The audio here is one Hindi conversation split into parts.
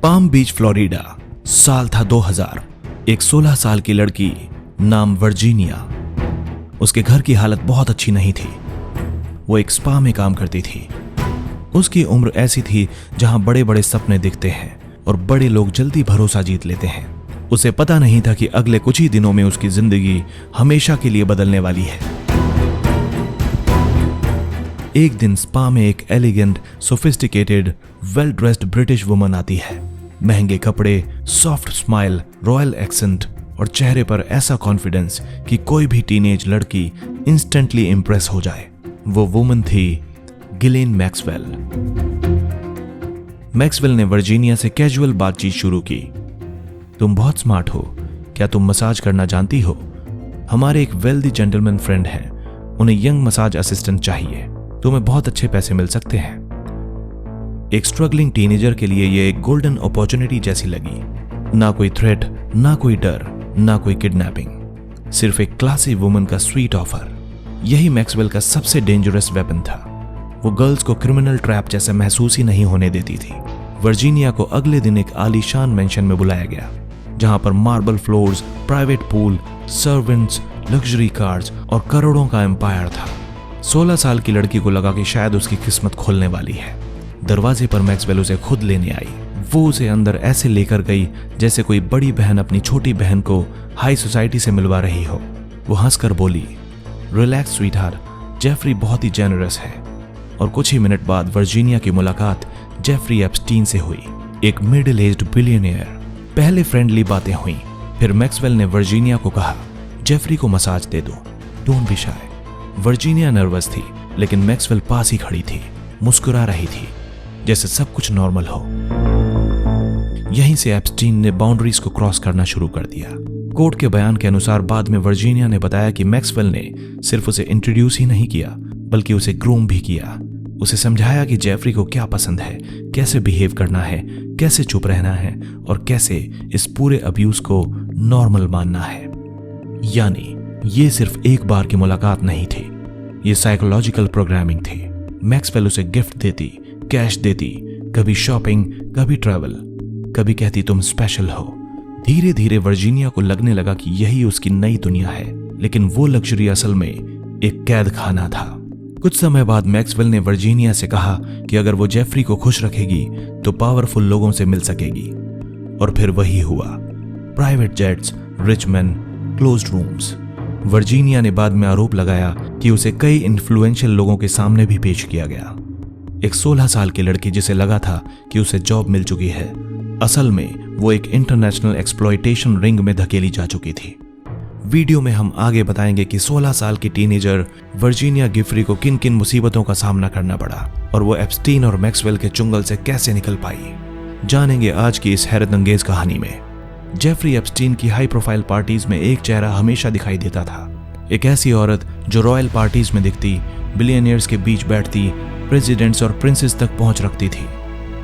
पाम बीच फ्लोरिडा, साल था 2000। एक 16 साल की लड़की नाम वर्जीनिया। उसके घर की हालत बहुत अच्छी नहीं थी। वो एक स्पा में काम करती थी। उसकी उम्र ऐसी थी जहां बड़े बड़े सपने दिखते हैं और बड़े लोग जल्दी भरोसा जीत लेते हैं। उसे पता नहीं था कि अगले कुछ ही दिनों में उसकी जिंदगी हमेशा के लिए बदलने वाली है। एक दिन स्पा में एक elegant, sophisticated, well dressed British woman आती है। महंगे कपड़े, सॉफ्ट स्माइल, रॉयल एक्सेंट और चेहरे पर ऐसा कॉन्फिडेंस कि कोई भी टीनेज लड़की इंस्टेंटली इंप्रेस हो जाए। वो वुमन थी गिलेन मैक्सवेल। मैक्सवेल ने वर्जीनिया से कैजुअल बातचीत शुरू की। तुम बहुत स्मार्ट हो, क्या तुम मसाज करना जानती हो? हमारे एक वेल्दी जेंटलमैन फ्रेंड हैं, उन्हें यंग मसाज असिस्टेंट चाहिए, तुम्हें बहुत अच्छे पैसे मिल सकते हैं। एक स्ट्रगलिंग टीनेजर के लिए यह एक गोल्डन अपॉर्चुनिटी जैसी लगी। ना कोई थ्रेट, ना कोई डर, ना कोई किडनैपिंग, सिर्फ एक क्लासी वुमन का स्वीट ऑफर। यही मैक्सवेल का सबसे डेंजरस वेपन था। वो गर्ल्स को क्रिमिनल ट्रैप जैसा महसूस ही नहीं होने देती थी। वर्जीनिया को अगले दिन एक आलीशान मेंशन में बुलाया गया, जहां पर marble floors, private pool, servants, luxury cars और करोड़ों का एम्पायर था। 16 साल की लड़की को लगा कि शायद उसकी किस्मत खुलने वाली है। दरवाजे पर मैक्सवेल उसे खुद लेने आई। वो उसे अंदर ऐसे लेकर गई जैसे कोई बड़ी बहन अपनी छोटी बहन को हाई सोसाइटी से मिलवा रही हो। वो हंसकर बोली, रिलैक्स स्वीटहार्ट, जेफरी बहुत ही जेनरस है। और कुछ ही मिनट बाद वर्जीनिया की मुलाकात जेफरी एप्स्टीन से हुई, एक मिडिल एज्ड बिलियनियर। पहले फ्रेंडली बातें हुई, फिर मैक्सवेल ने वर्जीनिया को कहा, जेफरी को मसाज दे दो, don't be shy. Virginia nervous थी, लेकिन मैक्सवेल पास ही खड़ी थी, मुस्कुरा रही थी, जैसे सब कुछ नॉर्मल हो। यहीं से एप्स्टीन ने बाउंड्रीज को क्रॉस करना शुरू कर दिया। कोर्ट के बयान के अनुसार बाद में वर्जीनिया ने बताया कि मैक्सवेल ने सिर्फ उसे इंट्रोड्यूस ही नहीं किया, बल्कि उसे ग्रूम भी किया। उसे समझाया कि जेफरी को क्या पसंद है, कैसे बिहेव करना है, कैसे चुप रहना है और कैसे इस पूरे अब्यूज को नॉर्मल मानना है। यानी ये सिर्फ एक बार की मुलाकात नहीं थी, ये साइकोलॉजिकल प्रोग्रामिंग थी। मैक्सवेल उसे गिफ्ट देती, कैश देती, कभी शॉपिंग, कभी ट्रैवल, कभी कहती तुम स्पेशल हो। धीरे धीरे वर्जीनिया को लगने लगा कि यही उसकी नई दुनिया है, लेकिन वो लग्जरी असल में एक कैद खाना था। कुछ समय बाद मैक्सवेल ने वर्जीनिया से कहा कि अगर वो जेफरी को खुश रखेगी तो पावरफुल लोगों से मिल सकेगी। और फिर वही हुआ, private jets, rich man, closed rooms. Virginia ने बाद में आरोप लगाया कि उसे कई इन्फ्लुएंशियल लोगों के सामने भी पेश किया गया। एक 16 साल की लड़की जिसे लगा था कि उसे जॉब मिल चुकी है, असल में वो एक इंटरनेशनल एक्सप्लॉयटेशन रिंग में धकेली जा चुकी थी। वीडियो में हम आगे बताएंगे कि 16 साल की टीनेजर वर्जीनिया गिफरी को किन किन मुसीबतों का सामना करना पड़ा और वो एप्स्टीन और मैक्सवेल के चुंगल से कैसे निकल पाई। जानेंगे आज की इस हैरतअंगेज कहानी में। जेफरी एप्स्टीन की हाई प्रोफाइल पार्टीज में एक चेहरा हमेशा दिखाई देता था, एक ऐसी औरत जो रॉयल पार्टीज में दिखती, बिलियनियर्स के बीच बैठती, प्रेसिडेंट्स और प्रिंसेस तक पहुंच रखती थी।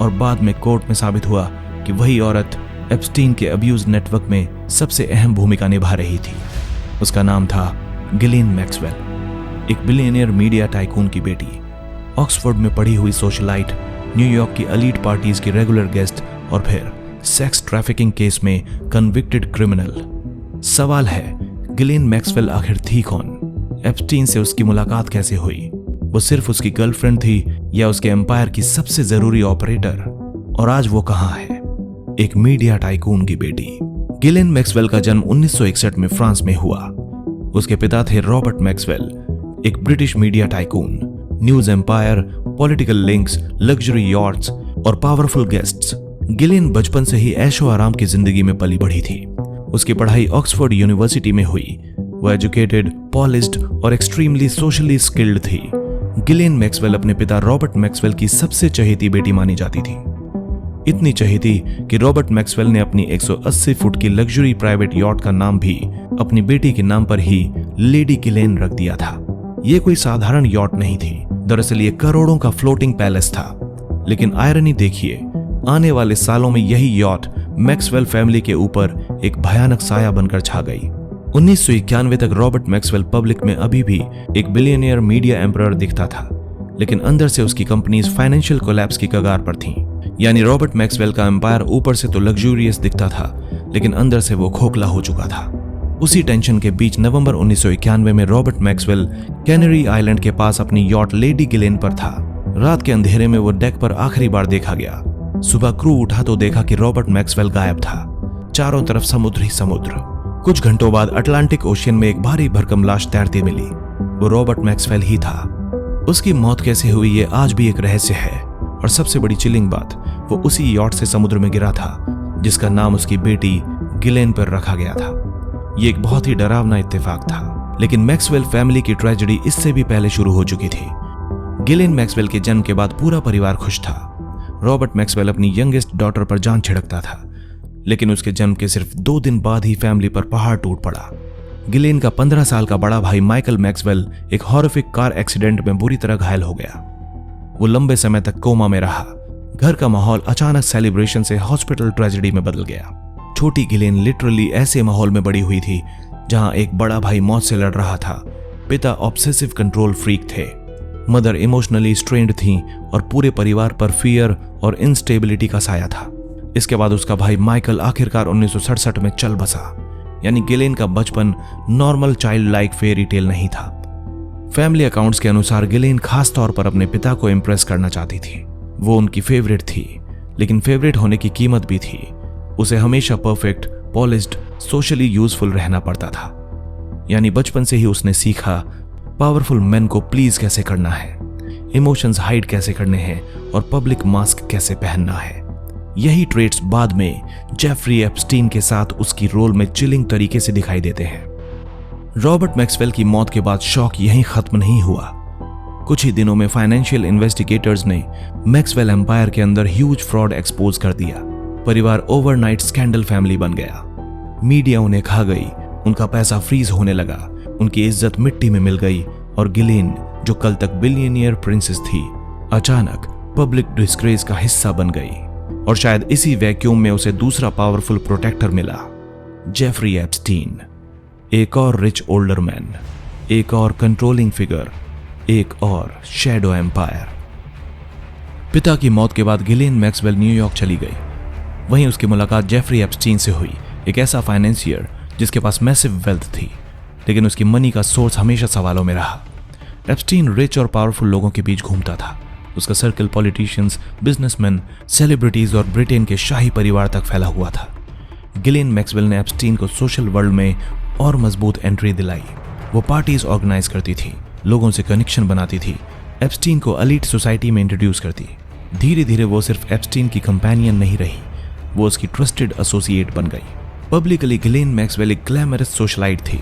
और बाद में कोर्ट में साबित हुआ कि वही औरत एप्स्टीन के अब्यूज नेटवर्क में सबसे अहम भूमिका निभा रही थी। उसका नाम था गिलेन मैक्सवेल, एक बिलियनियर मीडिया टाइकून की बेटी, ऑक्सफोर्ड में पढ़ी हुई सोशलाइट, न्यूयॉर्क की एलीट पार्टीज की रेगुलर गेस्ट और फिर सेक्स ट्रैफिकिंग केस में कन्विक्टेड क्रिमिनल। सवाल है, गिलेन मैक्सवेल आखिर थी कौन? एप्स्टीन से उसकी मुलाकात कैसे हुई? वो सिर्फ उसकी गर्लफ्रेंड थी या उसके एम्पायर की सबसे जरूरी ऑपरेटर? और आज वो कहां है? एक मीडिया टाइकून की बेटी। गिलेन मैक्सवेल का जन्म 1961 में फ्रांस में हुआ। उसके पिता थे रॉबर्ट मैक्सवेल, एक British media tycoon, news empire, political links, luxury yachts और पावरफुल गेस्ट्स। गिलेन बचपन से ही ऐशो आराम की जिंदगी में पली बढ़ी थी। उसकी पढ़ाई ऑक्सफोर्ड यूनिवर्सिटी में हुई। वो एजुकेटेड, पॉलिश्ड और एक्सट्रीमली सोशली स्किल्ड थी। गिलेन मैक्सवेल अपने पिता रॉबर्ट मैक्सवेल की सबसे चहेती बेटी मानी जाती थी। इतनी चहेती कि रॉबर्ट मैक्सवेल ने अपनी 180 फुट की लग्जरी प्राइवेट यॉट का नाम भी अपनी बेटी के नाम पर ही लेडी गिलेन रख दिया था। यह कोई साधारण यॉट नहीं थी, दरअसल ये करोड़ों का फ्लोटिंग पैलेस था। लेकिन आयरनी देखिए, आने वाले सालों में यही यॉट मैक्सवेल फैमिली के ऊपर एक भयानक साया बनकर छा गई। 1991 तक रॉबर्ट मैक्सवेल पब्लिक में अभी भी एक बिलियनियर मीडिया एम्परर दिखता था, लेकिन अंदर से उसकी कंपनीज फाइनेंशियल कोलैप्स की कगार पर थीं। यानी रॉबर्ट मैक्सवेल का एम्पायर ऊपर से तो लग्जूरियस दिखता था, लेकिन अंदर से वो खोखला हो चुका था। उसी टेंशन के बीच नवंबर 1991 में रॉबर्ट मैक्सवेल कैनरी आइलैंड के पास अपनी यॉट लेडी गिलेन पर था। रात के अंधेरे में वो डेक पर आखिरी बार देखा गया। सुबह क्रू उठा तो देखा कि रॉबर्ट मैक्सवेल गायब था। चारों तरफ समुद्र ही समुद्र। कुछ घंटों बाद अटलांटिक ओशियन में एक भारी भरकम लाश तैरती मिली। वो रॉबर्ट मैक्सवेल ही था। उसकी मौत कैसे हुई ये आज भी एक रहस्य है, और सबसे बड़ी चिलिंग बात, वो उसी यॉट से समुद्र में गिरा था जिसका नाम उसकी बेटी गिलेन पर रखा गया था। ये एक बहुत ही डरावना इत्तेफाक था, लेकिन मैक्सवेल फैमिली की ट्रेजेडी इससे भी पहले शुरू हो चुकी थी। गिलेन मैक्सवेल के जन्म के बाद पूरा परिवार खुश था। रॉबर्ट मैक्सवेल अपनी यंगेस्ट डॉटर पर जान छिड़कता था, लेकिन उसके जन्म के सिर्फ 2 दिन बाद ही फैमिली पर पहाड़ टूट पड़ा। गिलेन का 15 साल का बड़ा भाई माइकल मैक्सवेल एक हॉरिफिक कार एक्सीडेंट में बुरी तरह घायल हो गया। वो लंबे समय तक कोमा में रहा। घर का माहौल अचानक सेलिब्रेशन से हॉस्पिटल ट्रेजेडी में बदल गया। छोटी गिलेन लिटरली ऐसे माहौल में बड़ी हुई थी जहां एक बड़ा भाई मौत से लड़ रहा था, पिता ऑब्सेसिव कंट्रोल फ्रीक थे, मदर इमोशनली स्ट्रेन्ड थी और पूरे परिवार पर फियर और इंस्टेबिलिटी का साया था। इसके बाद उसका भाई माइकल आखिरकार 1967 में चल बसा। यानी गिलेन का बचपन normal child like fairy tale नहीं था। फैमिली अकाउंट्स के अनुसार गिलेन खास तौर पर अपने पिता को इम्प्रेस करना चाहती थी। वो उनकी फेवरेट थी, लेकिन फेवरेट होने की कीमत भी थी। उसे हमेशा परफेक्ट, पॉलिश्ड, सोशली यूजफुल रहना पड़ता था। यानी बचपन से ही उसने सीखा पावरफुल मेन को प्लीज कैसे करना है, इमोशंस हाइड कैसे करने हैं और पब्लिक मास्क कैसे पहनना है। यही ट्रेट्स बाद में जेफरी एप्स्टीन के साथ उसकी रोल में चिलिंग तरीके से दिखाई देते हैं। रॉबर्ट मैक्सवेल की मौत के बाद शौक यहीं खत्म नहीं हुआ। कुछ ही दिनों में फाइनेंशियल इन्वेस्टिगेटर्स ने मैक्सवेल एम्पायर के अंदर ह्यूज फ्रॉड एक्सपोज कर दिया। परिवार ओवरनाइट स्कैंडल फैमिली बन गया। मीडिया उन्हें खा गई, उनका पैसा फ्रीज होने लगा, उनकी इज्जत मिट्टी में मिल गई और गिलेन, जो कल तक बिलियनियर प्रिंसेस थी, अचानक पब्लिक डिस्ग्रेस का हिस्सा बन गई। और शायद इसी वैक्यूम में उसे दूसरा पावरफुल प्रोटेक्टर मिला, जेफरी एप्स्टीन। एक और रिच ओल्डर मैन, एक और कंट्रोलिंग फिगर, एक और शैडो एम्पायर। पिता की मौत के बाद गिलेन मैक्सवेल न्यूयॉर्क चली गई। वहीं उसकी मुलाकात जेफरी एप्स्टीन से हुई, एक ऐसा फाइनेंसियर जिसके पास मैसिव वेल्थ थी, लेकिन उसकी मनी का सोर्स हमेशा सवालों में रहा। एप्स्टीन रिच और पावरफुल लोगों के बीच घूमता था। उसका सर्कल पॉलिटिशियंस, बिजनेसमैन, सेलिब्रिटीज और ब्रिटेन के शाही परिवार तक फैला हुआ था। गिलेन मैक्सवेल ने एप्स्टीन को सोशल वर्ल्ड में और मजबूत एंट्री दिलाई। वो पार्टीज ऑर्गेनाइज करती थी, लोगों से कनेक्शन बनाती थी, एप्स्टीन को एलीट सोसाइटी में इंट्रोड्यूस करती। धीरे धीरे वो सिर्फ एप्स्टीन की कंपेनियन नहीं रही, वो उसकी ट्रस्टेड एसोसिएट बन गई। पब्लिकली गिलेन मैक्सवेल एक ग्लैमरस सोशलाइट थी,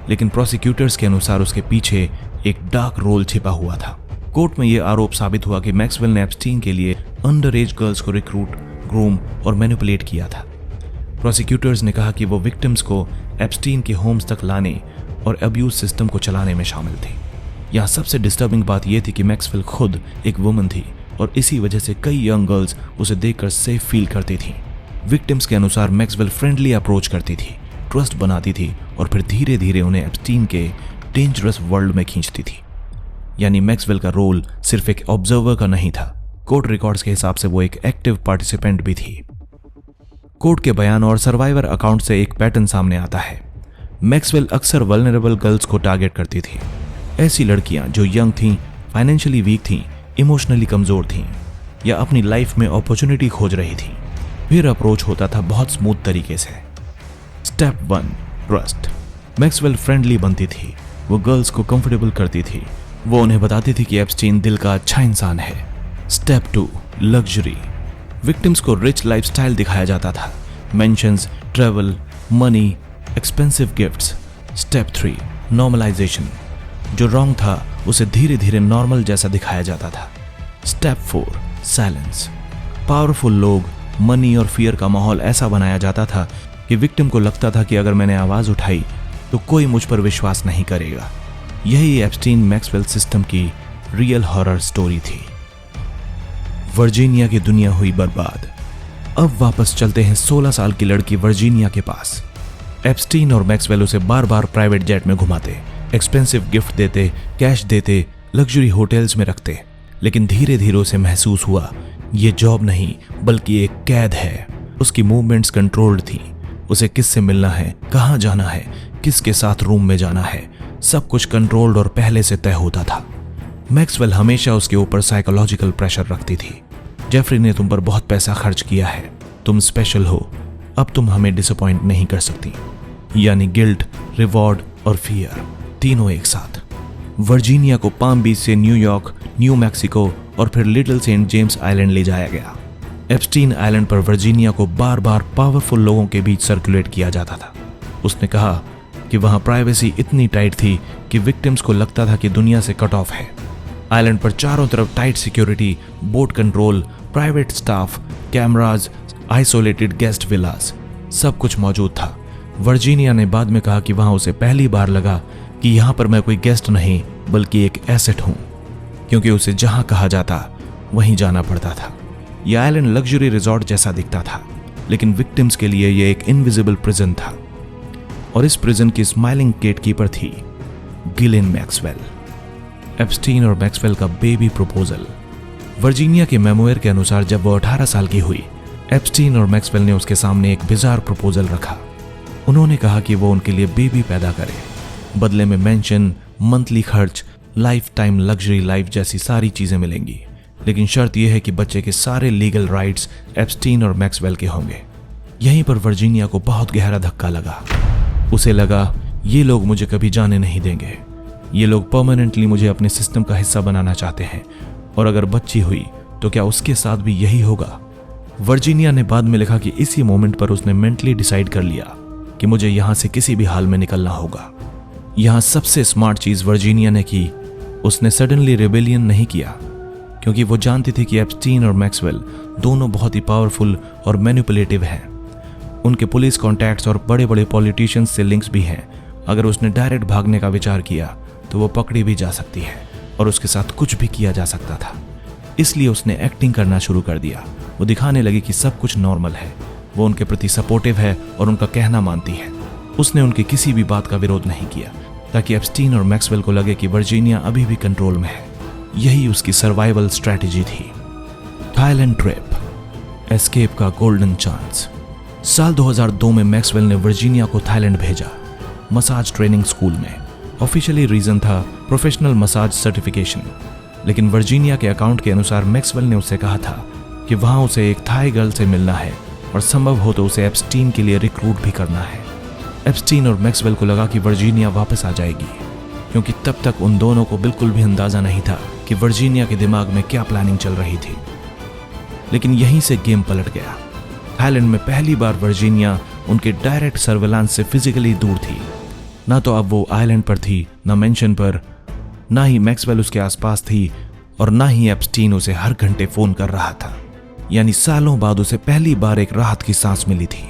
लेकिन प्रोसिक्यूटर्स के अनुसार उसके पीछे एक डार्क रोल छिपा हुआ था। कोर्ट में यह आरोप साबित हुआ कि मैक्सवेल ने एप्स्टीन के लिए अंडर एज गर्ल्स को रिक्रूट, ग्रूम और मैनिपुलेट किया था। प्रोसिक्यूटर्स ने कहा कि वो विक्टिम्स को एप्स्टीन के होम्स तक लाने और अब्यूज सिस्टम को चलाने में शामिल थे। यहाँ सबसे डिस्टर्बिंग बात यह थी कि मैक्सवेल खुद एक वुमन थी और इसी वजह से कई यंग गर्ल्स उसे देखकर सेफ फील करती थी। विक्टिम्स के अनुसार मैक्सवेल फ्रेंडली अप्रोच करती थी, ट्रस्ट बनाती थी और फिर धीरे धीरे उन्हें एप्स्टीन के डेंजरस वर्ल्ड में खींचती थी। यानी मैक्सवेल का रोल सिर्फ एक ऑब्जर्वर का नहीं था, कोर्ट रिकॉर्ड्स के हिसाब से वो एक एक्टिव पार्टिसिपेंट भी थी। कोर्ट के बयान और सर्वाइवर अकाउंट से एक पैटर्न सामने आता है। मैक्सवेल अक्सर वल्नरेबल गर्ल्स को टारगेट करती थी। ऐसी लड़कियां जो यंग थीं, फाइनेंशियली वीक थीं, इमोशनली कमजोर थीं या अपनी लाइफ में अपॉर्चुनिटी खोज रही थीं। फिर अप्रोच होता था बहुत स्मूथ तरीके से। Step 1, trust. मैक्सवेल फ्रेंडली बनती थी, वो गर्ल्स को कंफर्टेबल करती थी, वो उन्हें बताती थी कि एप्स्टीन दिल का अच्छा इंसान है। Step 2, luxury. विक्टिम्स को रिच लाइफस्टाइल दिखाया जाता था, mansions, travel, money, expensive gifts. Step 3, normalization. जो रॉन्ग था उसे धीरे धीरे नॉर्मल जैसा दिखाया जाता था। Step 4, silence. पावरफुल लोग, मनी और फियर का माहौल ऐसा बनाया जाता था कि विक्टिम को लगता था कि अगर मैंने आवाज उठाई तो कोई मुझ पर विश्वास नहीं करेगा। यही एप्स्टीन मैक्सवेल सिस्टम की रियल हॉरर स्टोरी थी। वर्जीनिया की दुनिया हुई बर्बाद। अब वापस चलते हैं 16 साल की लड़की वर्जीनिया के पास। एप्स्टीन और मैक्सवेल उसे बार बार प्राइवेट जेट में घुमाते, एक्सपेंसिव गिफ्ट देते, कैश देते, लग्जरी होटल्स में रखते, लेकिन धीरे धीरे उसे महसूस हुआ ये जॉब नहीं बल्कि एक कैद है। उसकी मूवमेंट्स कंट्रोल्ड थी। उसे किससे मिलना है, कहाँ जाना है, किसके साथ रूम में जाना है, सब कुछ कंट्रोल्ड और पहले से तय होता था। मैक्सवेल हमेशा उसके ऊपर साइकोलॉजिकल प्रेशर रखती थी। जेफरी ने तुम पर बहुत पैसा खर्च किया है, तुम स्पेशल हो, अब तुम हमें डिसअपॉइंट नहीं कर सकती। यानी गिल्ट, रिवॉर्ड और फियर तीनों एक साथ। वर्जीनिया को पाम बीच से न्यूयॉर्क, न्यू मैक्सिको और फिर लिटिल सेंट जेम्स आइलैंड ले जाया गया। एप्स्टीन आइलैंड पर वर्जीनिया को बार बार पावरफुल लोगों के बीच सर्कुलेट किया जाता था। उसने कहा कि वहां प्राइवेसी इतनी टाइट थी कि विक्टिम्स को लगता था कि दुनिया से कट ऑफ है। आइलैंड पर चारों तरफ tight security, boat control, private staff, cameras, isolated guest villas, सब कुछ मौजूद था। वर्जीनिया ने बाद में कहा कि वहां उसे पहली बार लगा कि यहां पर मैं कोई गेस्ट नहीं बल्कि एक एसेट हूं, क्योंकि उसे जहां कहा जाता वहीं जाना पड़ता था। यह आइलैंड लग्जरी रिजॉर्ट जैसा दिखता था, लेकिन विक्टिम्स के लिए यह एक इनविजिबल प्रिजन था। और इस प्रिजन की स्माइलिंग गेटकीपर थी गिलेन मैक्सवेल। एप्स्टीन और मैक्सवेल का बेबी प्रपोजल। वर्जीनिया के मेमोयर के अनुसार जब वो 18 साल की हुई, एप्स्टीन और मैक्सवेल ने उसके सामने एक बिजार प्रपोजल रखा। उन्होंने कहा कि वो उनके लिए बेबी पैदा करे, बदले में मेंशन, मंथली खर्च, लाइफ टाइम लग्जरी लाइफ जैसी सारी चीजें मिलेंगी, लेकिन शर्त यह है कि बच्चे के सारे लीगल राइट्स एप्स्टीन और मैक्सवेल के होंगे। यहीं पर वर्जीनिया को बहुत गहरा धक्का लगा। उसे लगा ये लोग मुझे कभी जाने नहीं देंगे, ये लोग परमानेंटली मुझे अपने सिस्टम का हिस्सा बनाना चाहते हैं, और अगर बच्ची हुई तो क्या उसके साथ भी यही होगा। वर्जीनिया ने बाद में लिखा कि इसी मोमेंट पर उसने मेंटली डिसाइड कर लिया कि मुझे यहां से किसी भी हाल में निकलना होगा। यहां सबसे स्मार्ट चीज वर्जीनिया ने की, उसने सडनली रिबेलियन नहीं किया, क्योंकि वो जानती थी कि एप्स्टीन और मैक्सवेल दोनों बहुत ही पावरफुल और मैनिपुलेटिव हैं। उनके पुलिस कॉन्टैक्ट्स और बड़े बड़े पॉलिटिशियंस से लिंक्स भी हैं। अगर उसने डायरेक्ट भागने का विचार किया तो वो पकड़ी भी जा सकती है और उसके साथ कुछ भी किया जा सकता था। इसलिए उसने एक्टिंग करना शुरू कर दिया। वो दिखाने लगी कि सब कुछ नॉर्मल है, वो उनके प्रति सपोर्टिव है और उनका कहना मानती है। उसने उनकी किसी भी बात का विरोध नहीं किया, ताकि एप्स्टीन और मैक्सवेल को लगे कि वर्जीनिया अभी भी कंट्रोल में है। यही उसकी सर्वाइवल स्ट्रैटेजी थी। थाईलैंड ट्रिप, एस्केप का गोल्डन चांस। साल 2002 में मैक्सवेल ने वर्जीनिया को थाईलैंड भेजा, मसाज ट्रेनिंग स्कूल में। ऑफिशियली रीजन था प्रोफेशनल मसाज सर्टिफिकेशन, लेकिन वर्जीनिया के अकाउंट के अनुसार मैक्सवेल ने उससे कहा था कि वहां उसे एक थाई गर्ल से मिलना है और संभव हो तो उसे एप्स्टीन के लिए रिक्रूट भी करना है। एप्स्टीन और मैक्सवेल को लगा कि वर्जीनिया वापस आ जाएगी, क्योंकि तब तक उन दोनों को बिल्कुल भी अंदाजा नहीं था कि वर्जीनिया के दिमाग में क्या प्लानिंग चल रही थी। लेकिन यहीं से गेम पलट गया। थाईलैंड में पहली बार वर्जीनिया उनके डायरेक्ट सर्वेलांस से फिजिकली दूर थी। ना तो अब वो आइलैंड पर थी, ना मेंशन पर, ना ही मैक्सवेल उसके आसपास थी, और ना ही एप्स्टीन उसे हर घंटे फोन कर रहा था। यानी सालों बाद उसे पहली बार एक राहत की सांस मिली थी।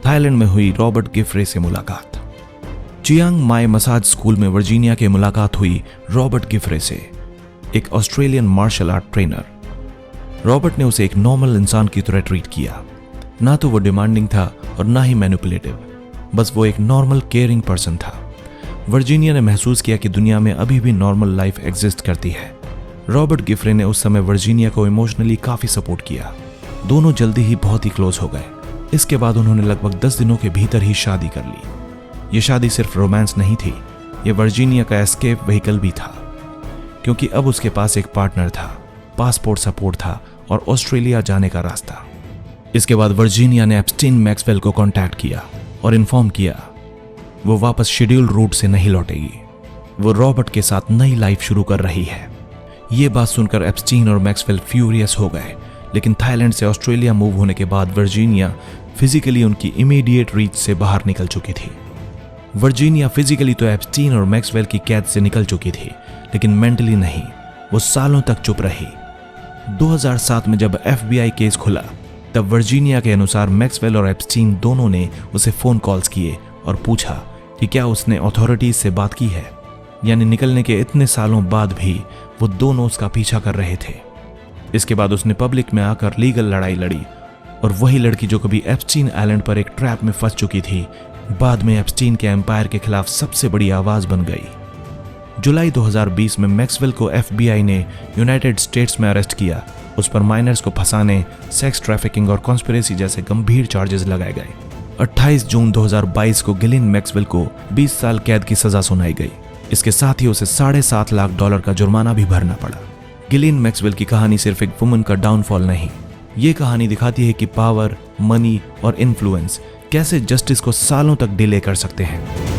थाईलैंड में हुई रॉबर्ट गिफ्रे से मुलाकात। चियांग माई मसाज स्कूल में वर्जीनिया की मुलाकात हुई रॉबर्ट गिफ्रे से, एक Australian martial art trainer. Robert ने उसे एक नॉर्मल इंसान की तरह ट्रीट किया। ना तो वो डिमांडिंग था और ना ही मैनिपुलेटिव, बस वो एक नॉर्मल केयरिंग पर्सन था। वर्जीनिया ने महसूस किया कि दुनिया में अभी भी नॉर्मल लाइफ एग्जिस्ट करती है। रॉबर्ट गिफ्रे ने उस समय वर्जीनिया को इमोशनली काफी सपोर्ट किया। दोनों जल्दी ही बहुत ही क्लोज हो गए। इसके बाद उन्होंने लगभग 10 दिनों के भीतर ही शादी कर ली। ये शादी सिर्फ रोमांस नहीं थी, ये वर्जीनिया का एस्केप व्हीकल भी था, क्योंकि अब उसके पास एक पार्टनर था, पासपोर्ट सपोर्ट था और ऑस्ट्रेलिया जाने का रास्ता। इसके बाद वर्जीनिया ने एप्स्टीन मैक्सवेल को कांटेक्ट किया और इन्फॉर्म किया वो वापस शेड्यूल रूट से नहीं लौटेगी। वो रॉबर्ट के साथ नई लाइफ शुरू कर रही है। ये बात सुनकर एप्स्टीन और मैक्सवेल फ्यूरियस हो गए, लेकिन थाईलैंड से ऑस्ट्रेलिया मूव होने के बाद वर्जीनिया फिजिकली उनकी इमीडिएट रीच से बाहर निकल चुकी थी। वर्जीनिया फिजिकली तो एप्स्टीन और मैक्सवेल की कैद से निकल चुकी थी, लेकिन मेंटली नहीं। वो सालों तक चुप रही। 2007 में जब FBI केस खुला, तब वर्जीनिया के अनुसार मैक्सवेल और एप्स्टीन दोनों ने उसे फोन कॉल्स किए और पूछा कि क्या उसने अथॉरिटीज से बात की है। यानी निकलने के इतने सालों बाद भी वो दोनों उसका पीछा कर रहे थे। इसके बाद उसने पब्लिक में आकर लीगल लड़ाई लड़ी, और वही लड़की जो कभी एप्स्टीन आइलैंड पर एक ट्रैप में फंस चुकी थी, बाद में एप्स्टीन के एम्पायर के खिलाफ सबसे बड़ी आवाज बन गई। जुलाई 2020 में मैक्सवेल को FBI ने यूनाइटेड स्टेट्स में अरेस्ट किया उस पर माइनर्स को फंसाने, सेक्स ट्रैफिकिंग और कॉन्स्पिरेसी जैसे गंभीर चार्जेस लगाए गए। 28 जून 2022 को गिलिन मैक्सवेल को 20 साल कैद की सजा सुनाई गई। इसके साथ ही उसे $7.5 लाख का जुर्माना भी भरना पड़ा। गिलिन मैक्सवेल की कहानी सिर्फ एक वुमन का डाउनफॉल नहीं, ये कहानी दिखाती है कि पावर, मनी और इन्फ्लुएंस कैसे जस्टिस को सालों तक डिले कर सकते हैं।